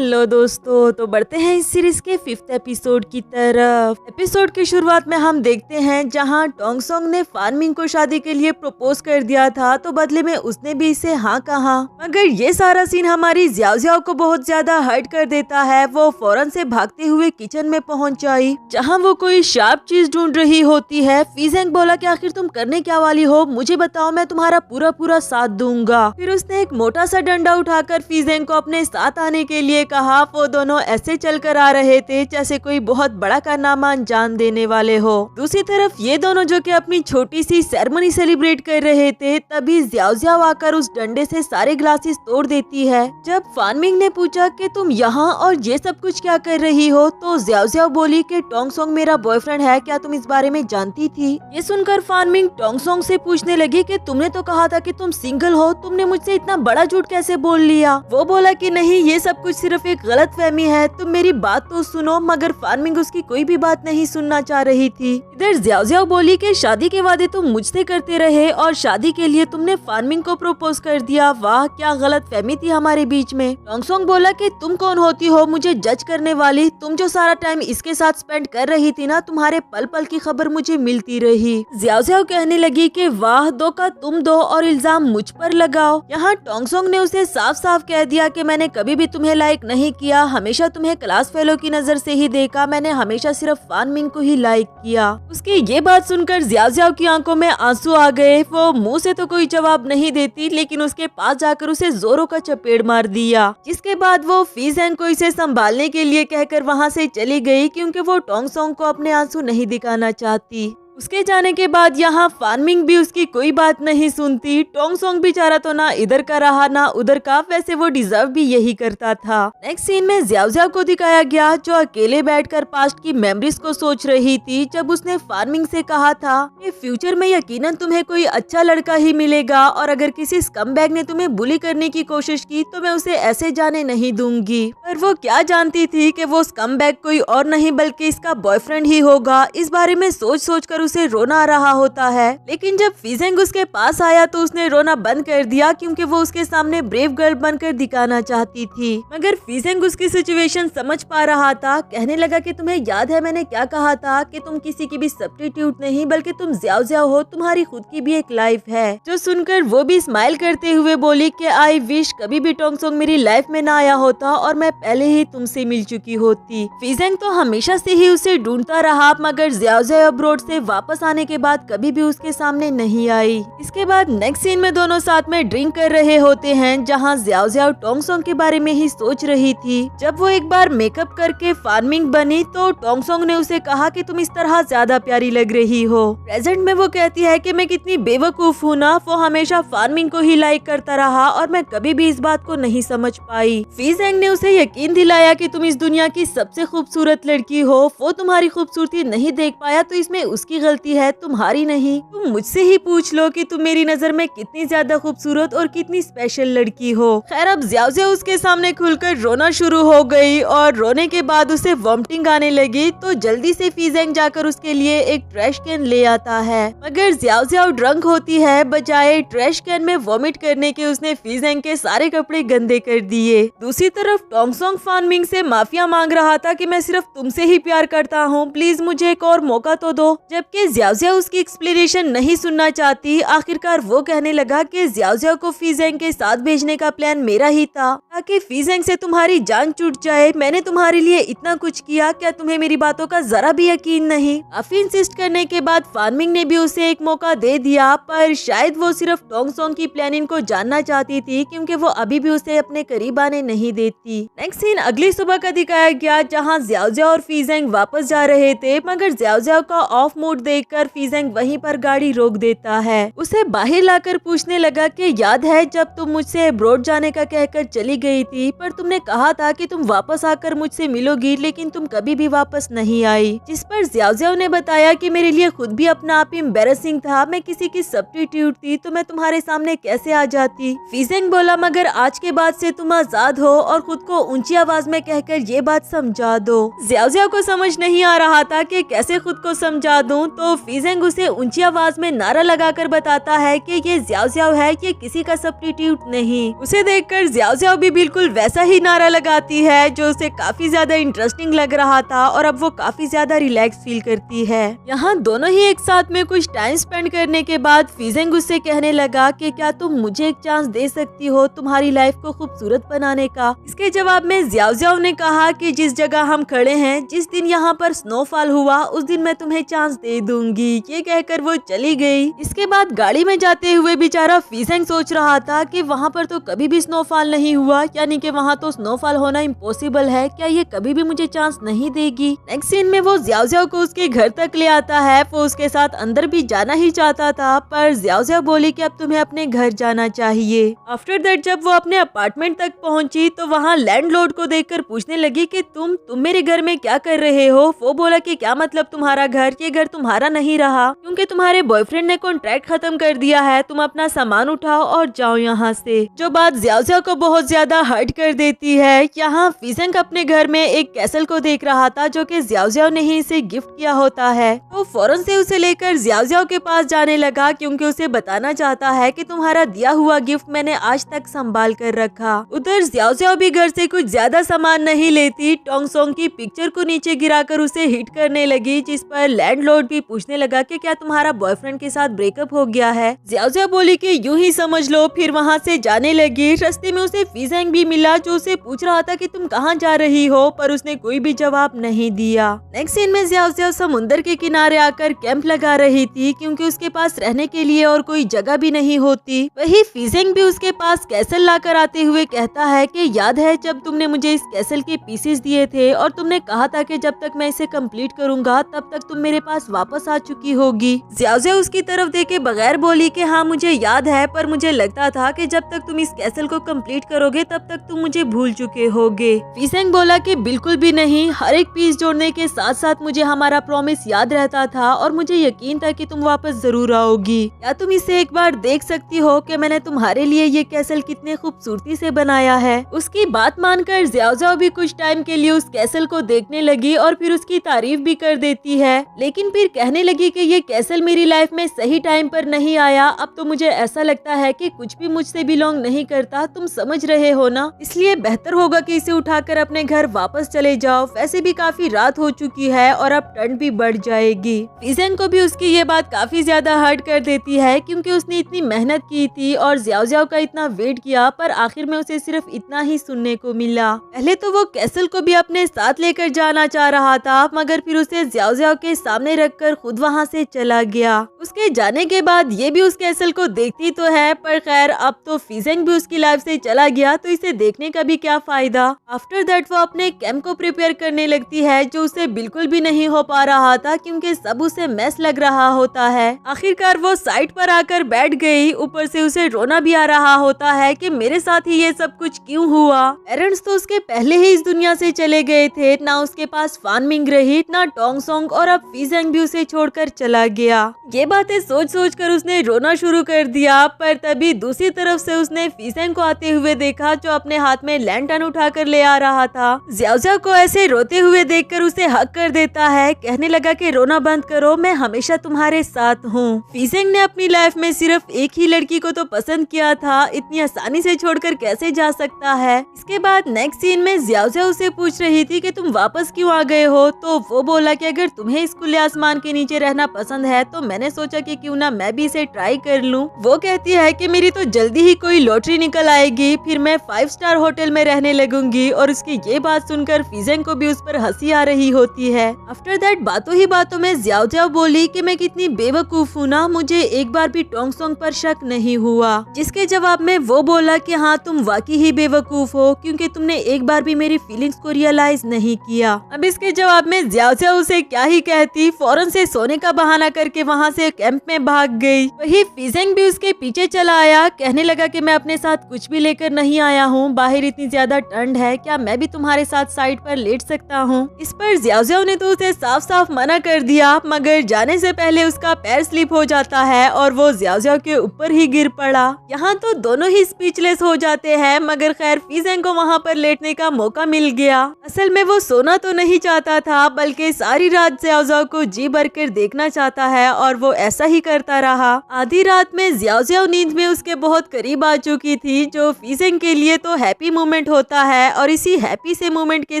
Hello दोस्तों, तो बढ़ते हैं इस सीरीज के 5th एपिसोड की तरफ। एपिसोड की शुरुआत में हम देखते हैं जहां टोंग सोंग ने फान मिंग को शादी के लिए प्रपोज कर दिया था, तो बदले में उसने भी इसे हाँ कहा। मगर ये सारा सीन हमारी जियाओ जियाओ को बहुत ज्यादा हर्ट कर देता है। वो फौरन से भागते हुए किचन में पहुंच आई जहां वो कोई शार्प चीज ढूंढ रही होती है। फीजेंग बोला कि आखिर तुम करने क्या वाली हो, मुझे बताओ, मैं तुम्हारा पूरा पूरा साथ दूंगा। फिर उसने एक मोटा सा डंडा उठाकर फीजेंग को अपने साथ आने के लिए कहा। वो दोनों ऐसे चलकर आ रहे थे जैसे कोई बहुत बड़ा कारनामा अंजाम देने वाले हो। दूसरी तरफ ये दोनों जो कि अपनी छोटी सी सेरेमनी सेलिब्रेट कर रहे थे, तभी जियाओ जियाओ आकर उस डंडे से सारे ग्लासेस तोड़ देती है। जब फान मिंग ने पूछा कि तुम यहाँ और ये सब कुछ क्या कर रही हो, तो जियाओ जियाओ बोली कि टोंग सोंग मेरा बॉयफ्रेंड है, क्या तुम इस बारे में जानती थी? ये सुनकर फान मिंग टोंग सोंग से पूछने लगी कि तुमने तो कहा था कि तुम सिंगल हो, तुमने मुझसे इतना बड़ा झूठ कैसे बोल लिया? वो बोला कि नहीं, ये सब कुछ सिर्फ एक गलतफहमी है, तुम मेरी बात तो सुनो। मगर फान मिंग उसकी कोई भी बात नहीं सुनना चाह रही थी। इधर जियाओ जियाओ बोली कि शादी के वादे तुम मुझसे करते रहे और शादी के लिए तुमने फान मिंग को प्रपोज कर दिया। वाह, क्या गलतफहमी थी हमारे बीच में। टोंग सोंग बोला कि तुम कौन होती हो मुझे जज करने वाली? तुम जो सारा टाइम इसके साथ स्पेंड कर रही थी ना, तुम्हारे पल पल की खबर मुझे मिलती रही। जियाओ जियाओ कहने लगी कि वाह, दो का तुम दो और इल्जाम मुझ पर लगाओ। यहाँ टोंग सोंग ने उसे साफ साफ कह दिया कि मैंने कभी भी तुम्हें लाइक नहीं किया, हमेशा तुम्हें क्लास फेलो की नजर से ही देखा, मैंने हमेशा सिर्फ फान मिंग को ही लाइक किया। उसकी ये बात सुनकर जियाओ जियाओ की आंखों में आंसू आ गए। वो मुंह से तो कोई जवाब नहीं देती, लेकिन उसके पास जाकर उसे जोरों का चपेड़ मार दिया, जिसके बाद वो फीजेंग को इसे संभालने के लिए कहकर वहाँ से चली गई, क्योंकि वो टोंग सोंग को अपने आंसू नहीं दिखाना चाहती। उसके जाने के बाद यहाँ फान मिंग भी उसकी कोई बात नहीं सुनती। टोंग सोंग बेचारा तो ना इधर का रहा ना उधर का, वैसे वो डिजर्व भी यही करता था। नेक्स्ट सीन में जियाओ जियाओ को दिखाया गया जो अकेले बैठकर पास्ट की मेमोरीज को सोच रही थी। जब उसने फान मिंग से कहा था कि फ्यूचर में यकीनन तुम्हें कोई अच्छा लड़का ही मिलेगा और अगर किसी स्कमबैग ने तुम्हें बुली करने की कोशिश की तो मैं उसे ऐसे जाने नहीं दूंगी। पर वो क्या जानती थी कि वो स्कमबैग कोई और नहीं बल्कि इसका बॉयफ्रेंड ही होगा। इस बारे में सोच सोच कर उसे रोना आ रहा होता है, लेकिन जब फीजेंग उसके पास आया तो उसने रोना बंद कर दिया, क्योंकि वो उसके सामने ब्रेव गर्ल बनकर दिखाना चाहती थी। मगर फीजेंग उसकी सिचुएशन समझ पा रहा था। कहने लगा कि तुम्हें याद है मैंने क्या कहा था कि तुम किसी की भी सब्स्टिट्यूट नहीं बल्कि तुम जियाओ जियाओ हो, तुम्हारी खुद की भी एक लाइफ है। जो सुनकर वो भी स्माइल करते हुए बोली कि आई विश कभी भी टोंग सोंग मेरी लाइफ में ना आया होता और मैं पहले ही तुमसे मिल चुकी होती। फीजेंग तो हमेशा से ही उसे ढूंढता रहा, मगर जियाओ जियाओ अब्रोड से वापस आने के बाद कभी भी उसके सामने नहीं आई। इसके बाद नेक्स्ट सीन में दोनों साथ में ड्रिंक कर रहे होते हैं, जहां जियाओ जियाओ टोंग सोंग के बारे में ही सोच रही थी। जब वो एक बार मेकअप करके फान मिंग बनी तो टोंग सोंग ने उसे कहा कि तुम इस तरह ज्यादा प्यारी लग रही हो। प्रेजेंट में वो कहती है कि मैं कितनी बेवकूफ हूँ ना, वो हमेशा फान मिंग को ही लाइक करता रहा और मैं कभी भी इस बात को नहीं समझ पाई। फीजेंग ने उसे यकीन दिलाया कि तुम इस दुनिया की सबसे खूबसूरत लड़की हो। वो तुम्हारी खूबसूरती नहीं देख पाया तो इसमें उसकी गलती है, तुम्हारी नहीं। तुम मुझसे ही पूछ लो कि तुम मेरी नजर में कितनी ज्यादा खूबसूरत और कितनी स्पेशल लड़की हो। खैर, अब जियाओ जियाओ उसके सामने खुलकर रोना शुरू हो गई और रोने के बाद उसे वॉमिटिंग आने लगी, तो जल्दी से फीजेंग जाकर उसके लिए एक ट्रैश कैन ले आता है। मगर जियाओ जियाओ ड्रंक होती है, बजाय ट्रैश कैन में वॉमिट करने के उसने फीजेंग के सारे कपड़े गंदे कर दिए। दूसरी तरफ टोंग सोंग फान मिंग से माफिया मांग रहा था कि मैं सिर्फ तुमसे ही प्यार करता हूँ, प्लीज मुझे एक और मौका तो दो। जबकि जियाओ जियाओ उसकी एक्सप्लेनेशन नहीं सुनना चाहती। आखिरकार वो कहने लगा कि जियाओ जियाओ को फीजेंग के साथ भेजने का प्लान मेरा ही था, ताकि फीजेंग से तुम्हारी जान छूट जाए। मैंने तुम्हारे लिए इतना कुछ किया, क्या तुम्हें मेरी बातों का जरा भी यकीन नहीं? काफी इंसिस्ट करने के बाद फान मिंग ने भी उसे एक मौका दे दिया, पर शायद वो सिर्फ टोंग सोंग की प्लानिंग को जानना चाहती थी, क्योंकि वो अभी भी उसे अपने करीब आने नहीं देती। नेक्स्ट सीन अगली सुबह का दिखाया गया, जहाँ जियाओ जियाओ और फीजेंग वापस जा रहे थे, मगर जियाओ जियाओ का ऑफ मूड देखकर फीजेंग वहीं पर गाड़ी रोक देता है। उसे बाहर लाकर पूछने लगा कि याद है जब तुम मुझसे अब्रॉड जाने का कहकर चली गई थी, पर तुमने कहा था कि तुम वापस आकर मुझसे मिलोगी, लेकिन तुम कभी भी वापस नहीं आई। जिस पर जियाओ जियाओ ने बताया कि मेरे लिए खुद भी अपना आप एम्बैरेसिंग था, मैं किसी की सब्स्टिट्यूट थी तो मैं तुम्हारे सामने कैसे आ जाती। फीजेंग बोला मगर आज के बाद से तुम आजाद हो और खुद को ऊंची आवाज में कहकर ये बात समझा दो। जियाओ जियाओ को समझ नहीं आ रहा था कि कैसे खुद को समझा दूं, तो फीजेंग उसे ऊंची आवाज में नारा लगाकर बताता है कि ये जियाओ जियाओ है, ये किसी का सब्स्टिट्यूट नहीं। उसे देखकर जियाओ जियाओ भी बिल्कुल वैसा ही नारा लगाती है, जो उसे काफी ज्यादा इंटरेस्टिंग लग रहा था और अब वो काफी ज्यादा रिलैक्स फील करती है। यहाँ दोनों ही एक साथ में कुछ टाइम स्पेंड करने के बाद फीजेंग उससे कहने लगा कि क्या तुम मुझे एक चांस दे सकती हो तुम्हारी लाइफ को खूबसूरत बनाने का। इसके जवाब में जियाओ जियाओ ने कहा कि जिस जगह हम खड़े हैं, जिस दिन यहाँ पर स्नोफॉल हुआ उस दिन मैं तुम्हें चांस दे दूंगी। ये कहकर वो चली गई। इसके बाद गाड़ी में जाते हुए बेचारा फीजेंग सोच रहा था कि वहाँ पर तो कभी भी स्नोफॉल नहीं हुआ, यानी कि वहाँ तो स्नोफॉल होना इम्पॉसिबल है, क्या ये कभी भी मुझे चांस नहीं देगी। नेक्स्ट सीन में वो जियाओ जियाओ को उसके घर तक ले आता है। वो उसके साथ अंदर भी जाना ही चाहता था, पर जियाओ जियाओ बोली कि अब तुम्हें अपने घर जाना चाहिए। आफ्टर दैट जब वो अपने अपार्टमेंट तक पहुंची तो वहाँ लैंडलॉर्ड को देखकर पूछने लगी कि तुम मेरे घर में क्या कर रहे हो। वो बोला कि क्या मतलब तुम्हारा घर, ये घर तुम्हारा नहीं रहा क्योंकि तुम्हारे बॉयफ्रेंड ने कॉन्ट्रैक्ट खत्म कर दिया है, तुम अपना सामान उठाओ और जाओ यहाँ से। जो बात जियाओ जियाओ को बहुत ज्यादा हर्ट कर देती है। यहाँ फीजेंग अपने घर में एक कैसल को देख रहा था जो कि जियाओ जियाओ ने ही इसे गिफ्ट किया होता है। तो फौरन से उसे लेकर जियाओ जियाओ के पास जाने लगा क्योंकि उसे बताना चाहता है कि तुम्हारा दिया हुआ गिफ्ट मैंने आज तक संभाल कर रखा। उधर जियाओ जियाओ भी घर से कुछ ज्यादा सामान नहीं लेती, टोंग सोंग की पिक्चर को नीचे गिराकर उसे हिट करने लगी, जिस पर लैंडलॉर्ड भी पूछने लगा कि क्या तुम्हारा बॉयफ्रेंड के साथ ब्रेकअप हो गया है। जियाओ जियाओ बोली कि यूं ही समझ लो, फिर वहाँ से जाने लगी। रास्ते में उसे फीजेंग भी मिला जो उसे पूछ रहा था कि तुम कहाँ जा रही हो, पर उसने कोई भी जवाब नहीं दिया। नेक्स्ट सीन में जियाओ जियाओ समुद्र के किनारे आकर कैंप लगा रही थी क्योंकि उसके पास रहने के लिए और कोई जगह भी नहीं होती। वही फीजेंग भी उसके पास कैसल लाकर आते हुए कहता है कि याद है जब तुमने मुझे इस कैसल के पीसेस दिए थे और तुमने कहा था कि जब तक मैं इसे कंप्लीट करूंगा तब तक तुम मेरे पास वापस आ चुकी होगी। जियाओ जियाओ उसकी तरफ देखे बगैर बोली कि हाँ मुझे याद है, पर मुझे लगता था कि जब तक तुम इस कैसल को कंप्लीट करोगे तब तक तुम मुझे भूल चुके होगे। फीजेंग बोला कि बिल्कुल भी नहीं, हर एक पीस जोड़ने के साथ साथ मुझे हमारा प्रॉमिस याद रहता था और मुझे यकीन था कि तुम वापस जरूर आओगी। क्या तुम इसे एक बार देख सकती हो कि मैंने तुम्हारे लिए ये कैसल कितने खूबसूरती से बनाया है। उसकी बात मानकर जियाओ जियाओ भी कुछ टाइम के लिए उस कैसल को देखने लगी और फिर उसकी तारीफ भी कर देती है, लेकिन फिर कहने लगी कि ये कैसल मेरी लाइफ में सही टाइम पर नहीं आया। अब तो मुझे ऐसा लगता है कि कुछ भी मुझसे बिलोंग नहीं करता, तुम समझ रहे हो ना, इसलिए बेहतर होगा कि इसे उठाकर अपने घर वापस चले जाओ। वैसे भी काफी रात हो चुकी है और अब ठंड भी बढ़ जाएगी। फीजेंग को भी उसकी ये बात काफी ज्यादा हर्ट कर देती है क्योंकि उसने इतनी मेहनत की थी और जियाओ जियाओ का इतना वेट किया, पर आखिर में उसे सिर्फ इतना ही सुनने को मिला। पहले तो वो कैसल को भी अपने साथ लेकर जाना चाह रहा था, मगर फिर उसे जियाओ जियाओ के सामने रखकर खुद वहाँ से चला गया। उसके जाने के बाद ये भी उस कैसल को देखती तो है, पर खैर अब तो फीजेंग भी उसकी लाइफ से चला गया तो इसे देखने का भी क्या फायदा। आफ्टर दैट वो अपने कैंप को प्रिपेयर करने लगती है, जो उसे बिल्कुल भी नहीं हो पा रहा था क्योंकि सब उसे मैस लग रहा होता है। आखिरकार वो साइड पर आकर बैठ गई। ऊपर से उसे रोना भी आ रहा होता है कि मेरे साथ ही ये सब कुछ क्यों हुआ। पेरेंट्स तो उसके पहले ही इस दुनिया से चले गए थे, ना उसके पास फान मिंग रही, ना टोंग सोंग, और अब फीजेंग भी उसे छोड़कर चला गया। ये बातें सोच सोच कर उसने रोना शुरू कर दिया, पर तभी दूसरी तरफ से उसने फीजेंग को आते हुए देखा जो अपने हाथ में लैंटर्न उठाकर ले आ रहा था। जियाओ जियाओ को ऐसे रोते हुए देखकर उसे हक कर देता है, कहने लगा कि रोना बंद करो, मैं हमेशा तुम्हारे साथ हूँ। फीजेंग ने अपनी लाइफ में सिर्फ एक ही लड़की को तो पसंद किया था, इतनी आसानी से छोड़कर कैसे जा सकता है। इसके बाद नेक्स्ट सीन में जियाओ जियाओ उसे पूछ रही थी कि तुम वापस क्यों आ गए हो, तो वो बोला कि अगर तुम्हें इस खुले आसमान के नीचे रहना पसंद है तो मैंने सोचा कि क्यों ना मैं भी इसे ट्राई कर लूं। वो कहती है कि मेरी तो जल्दी ही कोई लॉटरी निकल आएगी, फिर मैं 5 स्टार होटल में रहने लगूंगी। और उसकी ये बात सुनकर फीजेंग को भी उस पर हंसी आ रही होती है। आफ्टर दैट बातों ही बातों में जियाओ जियाओ बोली कि मैं कितनी बेवकूफ हूँ ना, मुझे एक बार भी टोंग सोंग पर शक नहीं हुआ। जिसके जवाब में वो बोला कि हाँ तुम वाकई ही बेवकूफ हो क्योंकि तुमने एक बार भी मेरी फीलिंग्स को रियलाइज नहीं किया। अब इसके जवाब में जियाओ जियाओ उसे क्या ही कहती, फौरन से सोने का बहाना करके वहाँ से कैंप में भाग गई। वही फीजेंग भी उसके पीछे चला आया, कहने लगा कि मैं अपने साथ कुछ भी लेकर नहीं आया हूँ, बाहर इतनी ज्यादा ठंड है, क्या मैं भी तुम्हारे साथ साइड पर लेट सकता हूँ। इस पर जियाओ जियाओ ने तो उसे साफ साफ मना कर दिया, मगर जाने से पहले उसका पैर स्लिप हो जाता है और वो जियाओ जियाओ के ऊपर ही गिर पड़ा। यहाँ तो दोनों ही स्पीचलेस हो जाते हैं, मगर खैर फीजेंग को वहाँ पर लेटने का मौका मिल गया। असल में वो सोना तो नहीं चाहता था, बल्कि सारी रात ज़ियाओ को जी भरकर देखना चाहता है और वो ऐसा ही करता रहा। आधी रात में ज़ियाओ नींद में उसके बहुत करीब आ चुकी थी, जो फीजेंग के लिए तो हैप्पी मोमेंट होता है। और इसी हैप्पी से मोमेंट के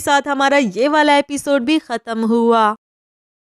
साथ हमारा ये वाला एपिसोड भी खत्म हुआ।